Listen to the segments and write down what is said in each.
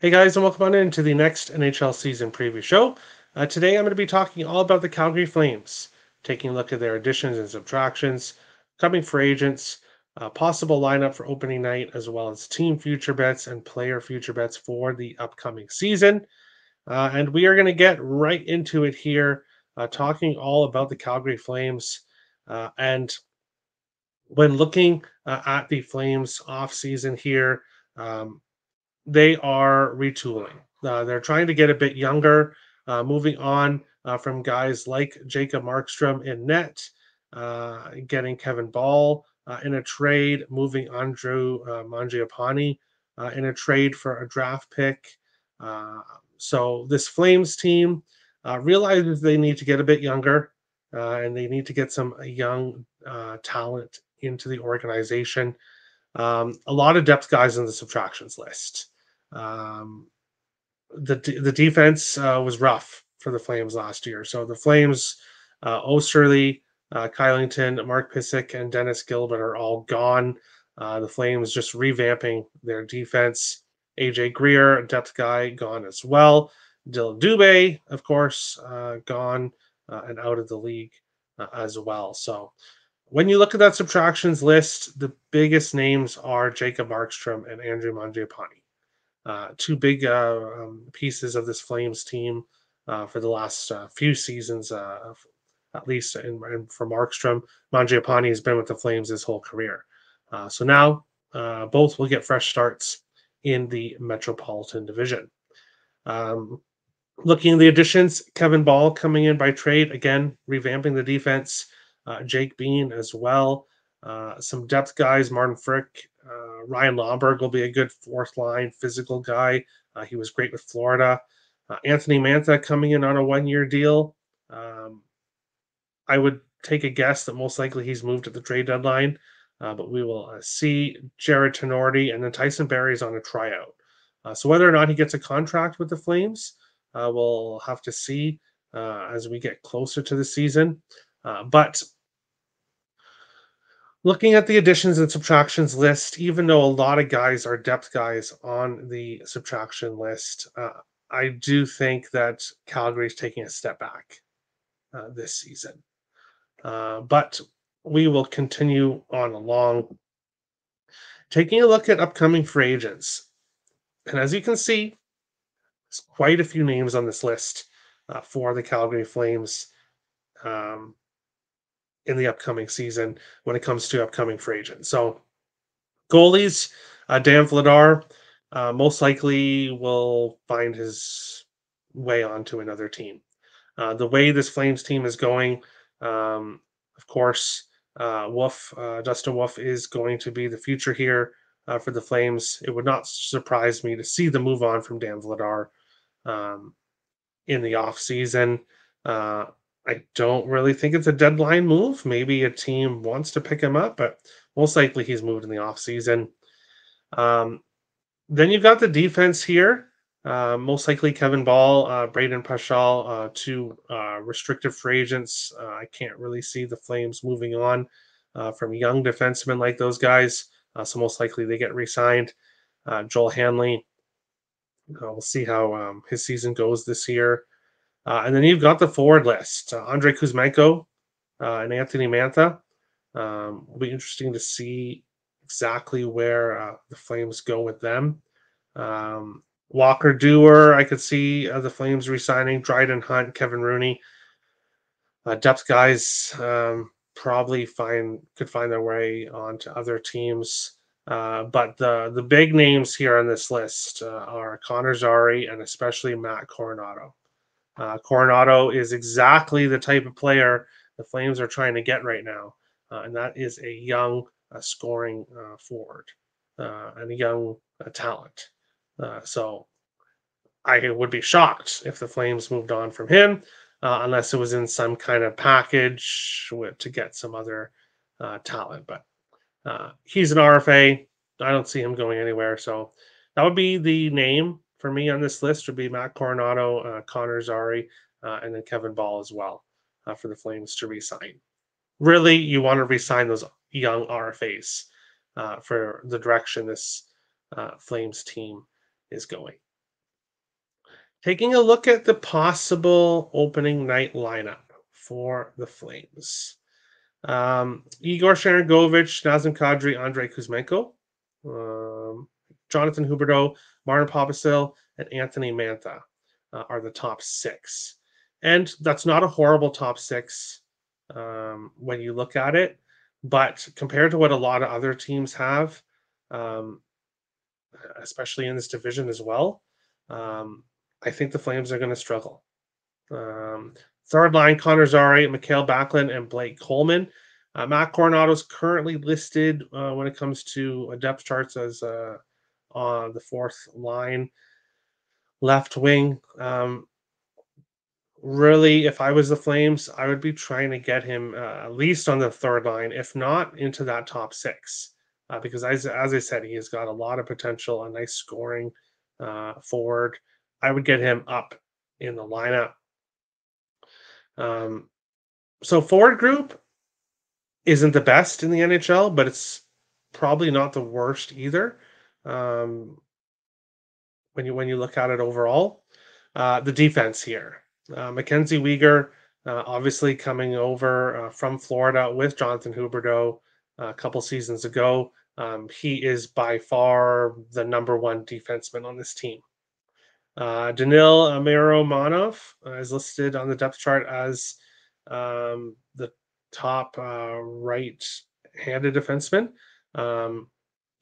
Hey guys, and welcome on into the next NHL season preview show. Today I'm going to be talking all about the Calgary Flames, taking a look at their additions and subtractions, coming free agents, possible lineup for opening night, as well as team future bets and player future bets for the upcoming season. And we are going to get right into it here, talking all about the Calgary Flames. And when looking at the Flames off season here, um, they are retooling. They're trying to get a bit younger, moving on from guys like Jacob Markstrom in net, getting Kevin Ball in a trade, moving Andrew Mangiapane in a trade for a draft pick. Uh, so this Flames team realizes they need to get a bit younger, and they need to get some young talent into the organization. A lot of depth guys in the subtractions list. Um, the defense was rough for the Flames last year. So the Flames, Osterley, Kylington, Mark Pissick, and Dennis Gilbert are all gone. The Flames just revamping their defense. AJ Greer, depth guy, gone as well. Dylan Dubé, of course, gone and out of the league as well. So when you look at that subtractions list, the biggest names are Jacob Markstrom and Andrew Mangiapane, two big pieces of this Flames team for the last few seasons, at least for Markstrom. Mangiapane has been with the Flames his whole career. So now both will get fresh starts in the Metropolitan Division. Um, Looking at the additions, Kevin Ball coming in by trade, again, revamping the defense. Jake Bean as well. Some depth guys, Martin Frick, Ryan Lomberg will be a good fourth line physical guy. He was great with Florida. Anthony Mantha coming in on a 1 year deal. Um, I would take a guess that most likely he's moved at the trade deadline, but we will see. Jared Tenorti and then Tyson Berry's on a tryout. So whether or not he gets a contract with the Flames, we'll have to see as we get closer to the season. But looking at the additions and subtractions list, even though a lot of guys are depth guys on the subtraction list, I do think that Calgary is taking a step back this season. But we will continue on along, taking a look at upcoming free agents. And as you can see, there's quite a few names on this list for the Calgary Flames um, in the upcoming season when it comes to upcoming free agents. So, goalies, Dan Vladar most likely will find his way onto another team. The way this Flames team is going, of course, Dustin Wolf is going to be the future here for the Flames. It would not surprise me to see the move on from Dan Vladar um, in the offseason. Uh, I don't really think it's a deadline move. Maybe a team wants to pick him up, but most likely he's moved in the offseason. Um, then you've got the defense here. Most likely Kevin Ball, Braden Pashal, two restricted free agents. I can't really see the Flames moving on from young defensemen like those guys. So most likely they get re-signed. Joel Hanley, we'll see how his season goes this year. And then you've got the forward list: Andre Kuzmenko and Anthony Mantha. Will be interesting to see exactly where the Flames go with them. Walker Dewar, I could see the Flames resigning. Dryden Hunt, Kevin Rooney, depth guys probably could find their way onto other teams. But the big names here on this list are Connor Zary and especially Matt Coronado. Coronado is exactly the type of player the Flames are trying to get right now, and that is a young scoring forward and a young talent. So I would be shocked if the Flames moved on from him, unless it was in some kind of package to get some other talent. But he's an RFA. I don't see him going anywhere. So that would be the name for me on this list. Would be Matt Coronado, Connor Zary, and then Kevin Ball as well for the Flames to resign. Really, you want to resign those young RFAs for the direction this Flames team is going. Taking a look at the possible opening night lineup for the Flames. Igor Sharangovich, Nazem Kadri, Andrei Kuzmenko, um, Jonathan Huberdeau, Martin Popisil, and Anthony Mantha are the top six. And that's not a horrible top six when you look at it. But compared to what a lot of other teams have, um, especially in this division as well, um, I think the Flames are going to struggle. Um, Third line, Connor Zary, Mikhail Backlund, and Blake Coleman. Matt Coronado is currently listed when it comes to depth charts as on the fourth line, left wing. Really, if I was the Flames, I would be trying to get him at least on the third line, if not into that top six, because as I said, he has got a lot of potential, a nice scoring forward. I would get him up in the lineup. Um, so forward group isn't the best in the NHL, but it's probably not the worst either. Um, when you look at it overall, the defense here, Mackenzie Weegar, obviously coming over from Florida with Jonathan Huberdeau a couple seasons ago. He is by far the number one defenseman on this team. Danil Miromanov is listed on the depth chart as the top right-handed defenseman. Um,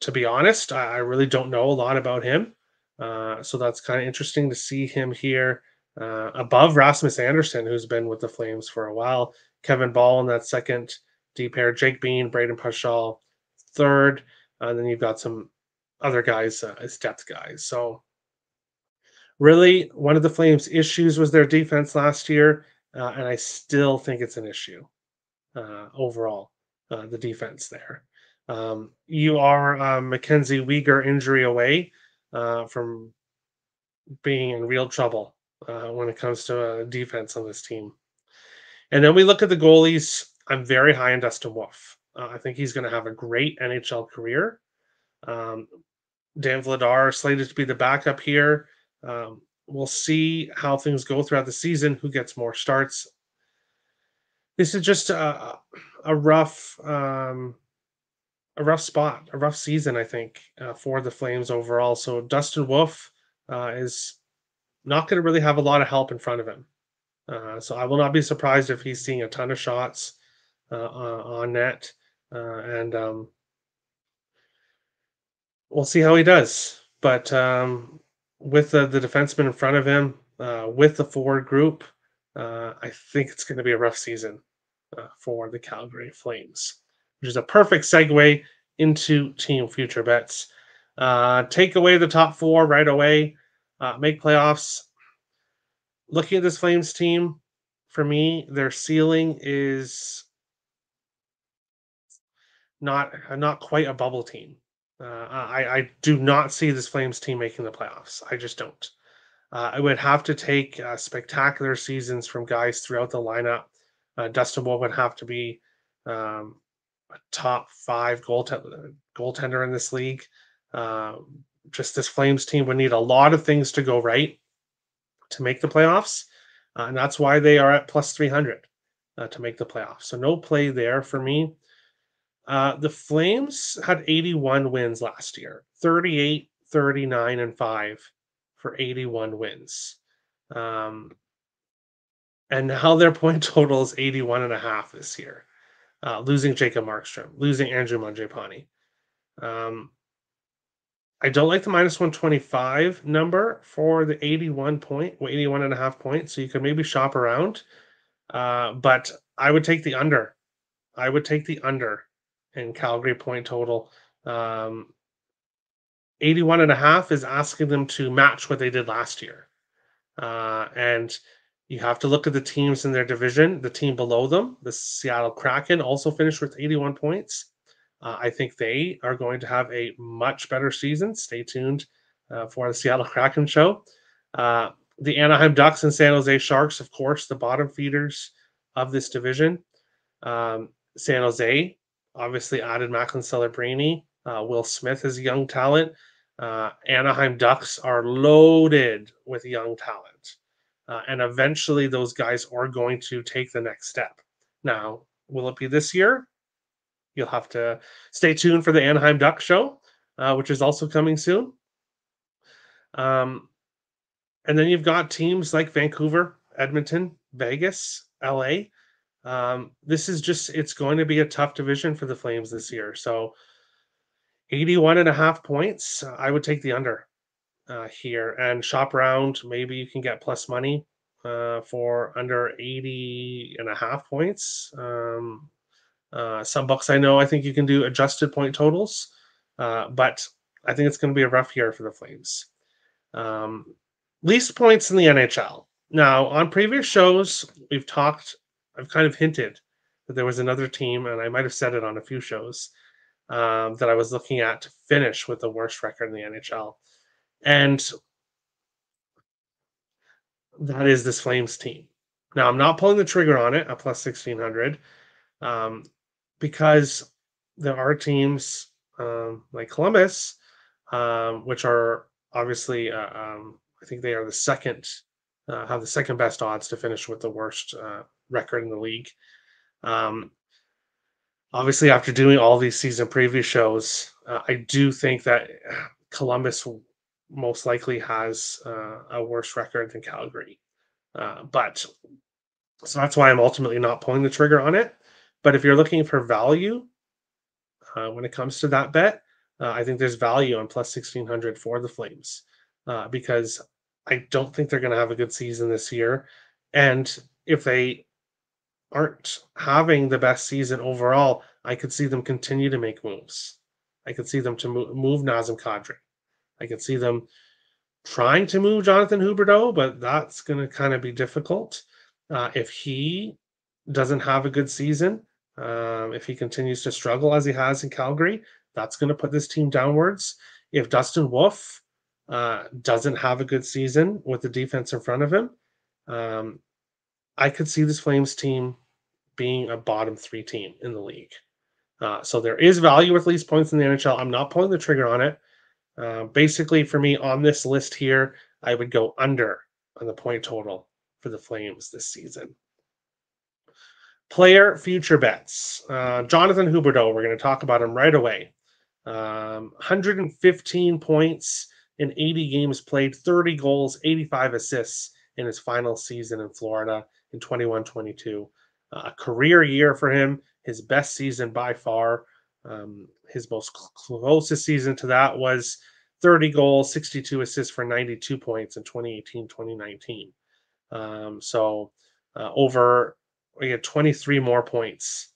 to be honest, I really don't know a lot about him, so that's kind of interesting to see him here above Rasmus Anderson, who's been with the Flames for a while. Kevin Ball in that second D pair, Jake Bean, Braden Paschal third, and then you've got some other guys as depth guys. So really, one of the Flames' issues was their defense last year, and I still think it's an issue overall, the defense there. You are Mackenzie Weegar injury away from being in real trouble when it comes to defense on this team. And then we look at the goalies. I'm very high on Dustin Wolf. I think he's going to have a great NHL career. Um, Dan Vladar slated to be the backup here. We'll see how things go throughout the season, who gets more starts. This is just a rough a rough spot, a rough season, I think, for the Flames overall. So Dustin Wolf is not going to really have a lot of help in front of him. So I will not be surprised if he's seeing a ton of shots on net, and we'll see how he does. But with the defenseman in front of him, with the forward group, I think it's going to be a rough season for the Calgary Flames, which is a perfect segue into team future bets. Take away the top four right away, make playoffs. Looking at this Flames team, for me, their ceiling is not quite a bubble team. I do not see this Flames team making the playoffs. I just don't. I would have to take spectacular seasons from guys throughout the lineup. Dustin Wolf would have to be um, a top five goaltender in this league. Just this Flames team would need a lot of things to go right to make the playoffs, and that's why they are at plus 300 to make the playoffs. So no play there for me. The Flames had 81 wins last year, 38, 39, and 5 for 81 wins. And now their point total is 81 and a half this year, losing Jacob Markstrom, losing Andrew Mangiapane. I don't like the minus 125 number for the 81 and a half points. So you could maybe shop around. But I would take the under. I would take the under in Calgary point total. 81 and a half is asking them to match what they did last year. And you have to look at the teams in their division. The team below them, the Seattle Kraken, also finished with 81 points. I think they are going to have a much better season. Stay tuned for the Seattle Kraken show. The Anaheim Ducks and San Jose Sharks, of course, the bottom feeders of this division. San Jose obviously added Macklin Celebrini. Will Smith is a young talent. Anaheim Ducks are loaded with young talent. And eventually, those guys are going to take the next step. Now, will it be this year? You'll have to stay tuned for the Anaheim Ducks show, which is also coming soon. Um, and then you've got teams like Vancouver, Edmonton, Vegas, LA. This is just, it's going to be a tough division for the Flames this year. So 81.5 points, I would take the under here and shop around. Maybe you can get plus money for under 80.5 points. Some books I know, I think you can do adjusted point totals, but I think it's going to be a rough year for the Flames. Um, Least points in the NHL. Now, on previous shows, I've kind of hinted that there was another team, and I might have said it on a few shows, that I was looking at to finish with the worst record in the NHL. And that is this Flames team. Now, I'm not pulling the trigger on it at plus 1600, um, because there are teams like Columbus, which are obviously, I think they are the second, have the second best odds to finish with the worst record in the league. Um, Obviously, after doing all these season preview shows, I do think that Columbus most likely has a worse record than Calgary. But so that's why I'm ultimately not pulling the trigger on it. But if you're looking for value when it comes to that bet, I think there's value on plus 1600 for the Flames because I don't think they're going to have a good season this year. And if they aren't having the best season overall, I could see them continue to make moves. I could see them to move Nazem Kadri. I could see them trying to move Jonathan Huberdeau, but that's going to kind of be difficult. If he doesn't have a good season, if he continues to struggle as he has in Calgary, that's going to put this team downwards. If Dustin Wolf doesn't have a good season with the defense in front of him, um, I could see this Flames team being a bottom three team in the league. So there is value with least points in the NHL. I'm not pulling the trigger on it. Basically, for me on this list here, I would go under on the point total for the Flames this season. Player future bets. Jonathan Huberdeau, we're going to talk about him right away. 115 points in 80 games played, 30 goals, 85 assists in his final season in Florida in 21-22. A career year for him, his best season by far. His most closest season to that was 30 goals, 62 assists for 92 points in 2018-2019. So over we had 23 more points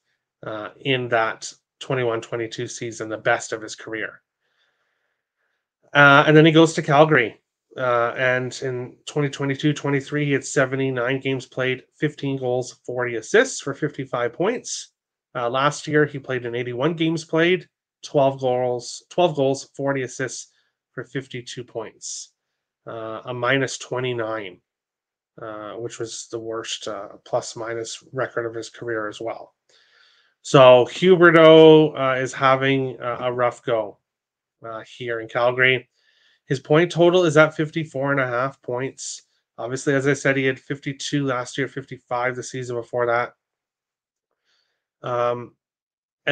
in that 21-22 season, the best of his career. And then he goes to Calgary. And in 2022-23, he had 79 games played, 15 goals, 40 assists for 55 points. Last year, he played in 81 games played, 12 goals, 40 assists for 52 points. A minus 29, which was the worst plus minus record of his career as well. So Huberdeau is having a rough go here in Calgary. His point total is at 54.5 points. Obviously, as I said, he had 52 last year, 55 the season before that. And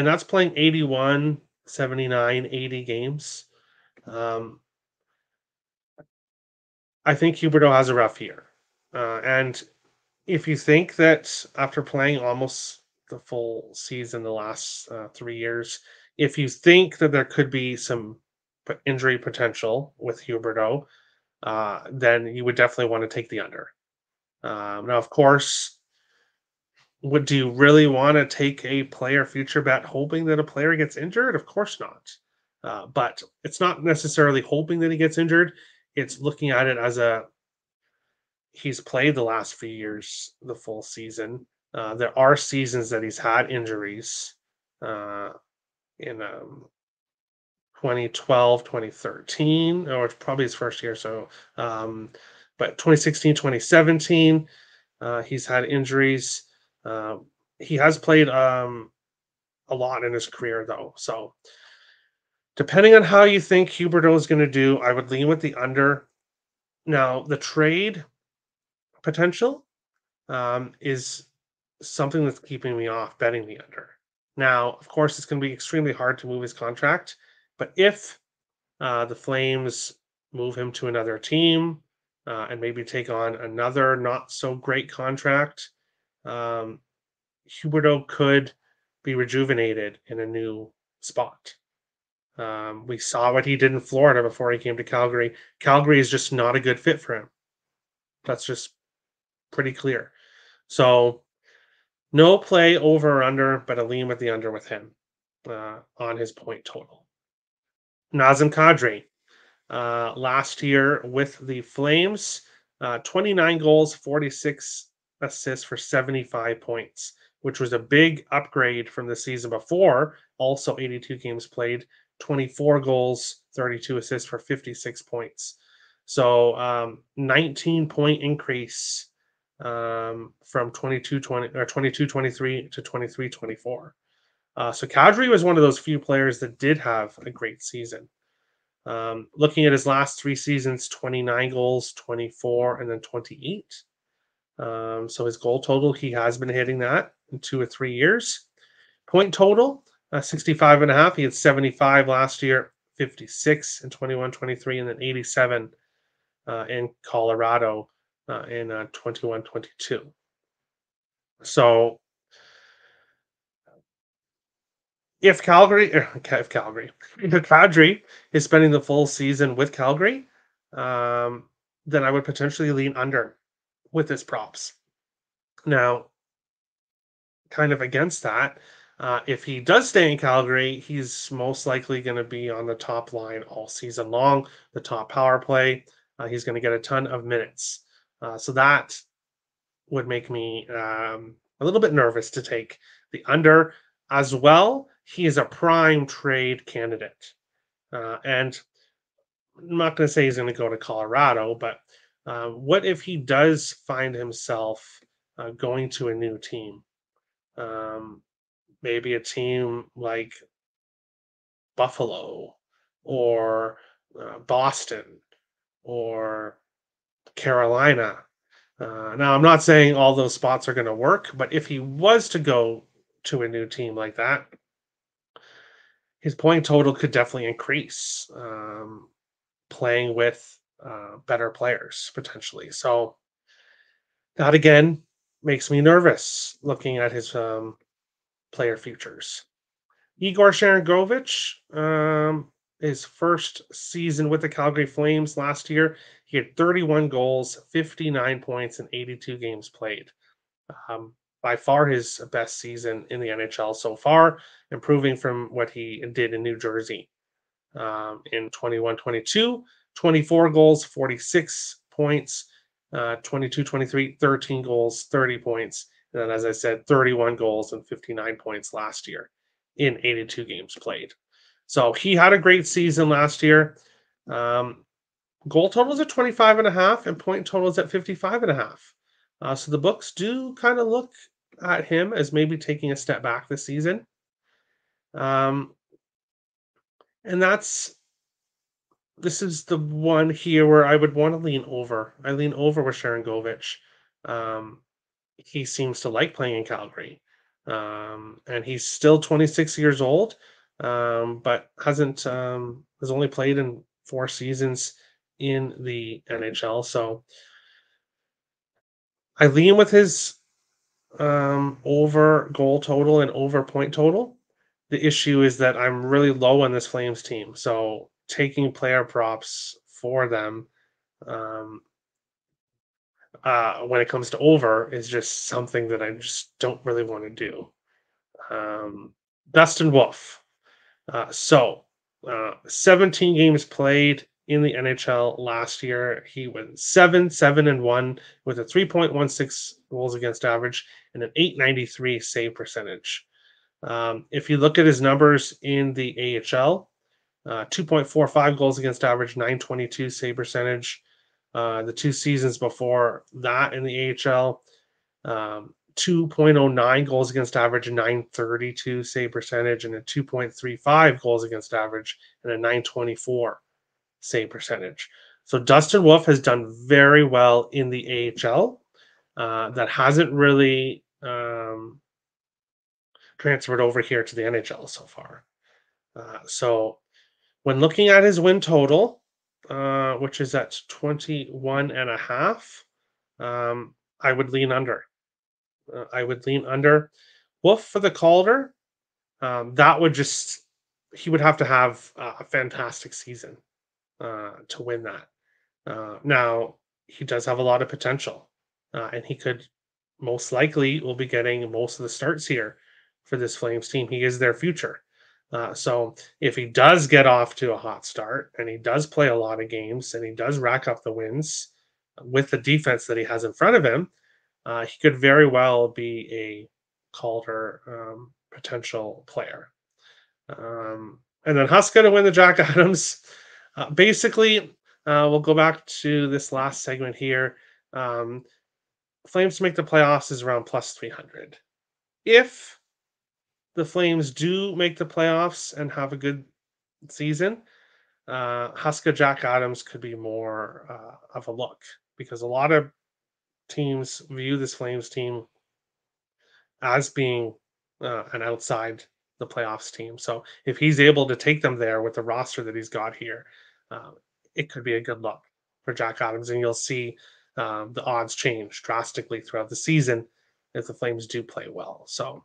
that's playing 81, 79, 80 games. I think Huberdeau has a rough year. And if you think that after playing almost the full season the last 3 years, if you think that there could be some injury potential with Huberdeau, then you would definitely want to take the under. Now, of course, do you really want to take a player future bet hoping that a player gets injured? Of course not. But it's not necessarily hoping that he gets injured. It's looking at it as he's played the last few years the full season. There are seasons that he's had injuries in 2012, 2013, or it's probably his first year. So, but 2016, 2017, he's had injuries. He has played a lot in his career, though. So, Depending on how you think Huberdeau is going to do, I would lean with the under. Now, the trade potential is something that's keeping me off betting the under. Now, of course, it's going to be extremely hard to move his contract, but if the Flames move him to another team and maybe take on another not so great contract, um, Huberdeau could be rejuvenated in a new spot. We saw what he did in Florida before he came to Calgary. Calgary is just not a good fit for him. That's just pretty clear. So, no play over or under, but a lean with the under with him on his point total. Nazem Kadri, last year with the Flames, 29 goals, 46 assists for 75 points, which was a big upgrade from the season before. Also, 82 games played, 24 goals, 32 assists for 56 points. So, 19-point increase from 22-23 to 23-24. So Kadri was one of those few players that did have a great season. Looking at his last three seasons, 29 goals, 24, and then 28. So his goal total, he has been hitting that in 2 or 3 years. Point total, 65 and a half. He had 75 last year, 56 in 21-23, and then 87 in Colorado in 21-22. So if Kadri is spending the full season with Calgary, um, then I would potentially lean under with his props. Now, kind of against that, if he does stay in Calgary, he's most likely going to be on the top line all season long, the top power play. He's going to get a ton of minutes. So that would make me a little bit nervous to take the under as well. He is a prime trade candidate. And I'm not going to say he's going to go to Colorado, but what if he does find himself going to a new team? Um, Maybe a team like Buffalo or Boston or Carolina. Now, I'm not saying all those spots are going to work, but if he was to go to a new team like that, his point total could definitely increase playing with better players potentially. So that again makes me nervous looking at his player futures. Igor Sharangovich, his first season with the Calgary Flames last year, he had 31 goals, 59 points, and 82 games played. Um, by far his best season in the NHL so far, improving from what he did in New Jersey in 21-22, 24 goals, 46 points, 22-23, 13 goals, 30 points. And then, as I said, 31 goals and 59 points last year in 82 games played. So he had a great season last year. Um, Goal totals at 25 and a half and point totals at 55 and a half. So the books do kind of look at him as maybe taking a step back this season. Um, and this is the one here where I would want to lean over. I lean over with Sharangovich. Um, he seems to like playing in Calgary. And he's still 26 years old, but has only played in 4 seasons in the NHL. So I lean with his over goal total and over point total. The issue is that I'm really low on this Flames team. So taking player props for them um, when it comes to over is just something that I just don't really want to do. Dustin Wolf. 17 games played in the NHL last year. He went 7-7-1 with a 3.16 goals against average and an 893 save percentage. If you look at his numbers in the AHL, 2.45 goals against average, 922 save percentage. The 2 seasons before that in the AHL, 2.09 goals against average, a 932 save percentage, and a 2.35 goals against average, and a 924 save percentage. So Dustin Wolf has done very well in the AHL. That hasn't really transferred over here to the NHL so far. So when looking at his win total, which is at 21 and a half, I would lean under. I would lean under. Wolf for the Calder, that would just, he would have to have a fantastic season to win that. Now, he does have a lot of potential, and he could most likely will be getting most of the starts here for this Flames team. He is their future. So if he does get off to a hot start and he does play a lot of games and he does rack up the wins with the defense that he has in front of him, he could very well be a Calder potential player. And then Huska to win the Jack Adams. Basically, we'll go back to this last segment here. Flames to make the playoffs is around plus 300. If the Flames do make the playoffs and have a good season, Huska Jack Adams could be more of a look, because a lot of teams view this Flames team as being an outside the playoffs team. So if he's able to take them there with the roster that he's got here, uh, it could be a good look for Jack Adams, and you'll see the odds change drastically throughout the season if the Flames do play well. So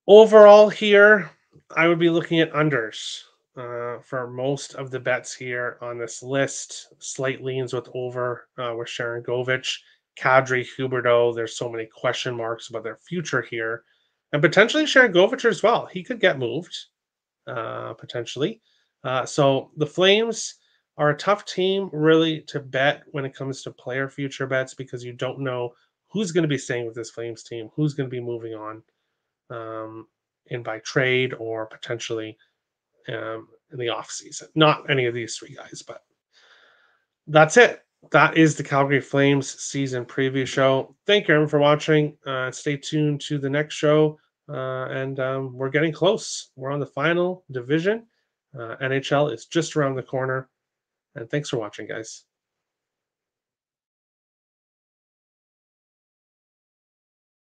overall, here I would be looking at unders for most of the bets here on this list. Slight leans with over with Sharon Govich, Kadri, Huberto. There's so many question marks about their future here, and potentially Sharon Govich as well. He could get moved potentially. So the Flames are a tough team really to bet when it comes to player future bets, because you don't know who's going to be staying with this Flames team, who's going to be moving on in by trade or potentially in the off season. Not any of these three guys, but that's it. That is the Calgary Flames season preview show. Thank you everyone for watching. Stay tuned to the next show. And we're getting close. We're on the final division. NHL is just around the corner. And thanks for watching, guys.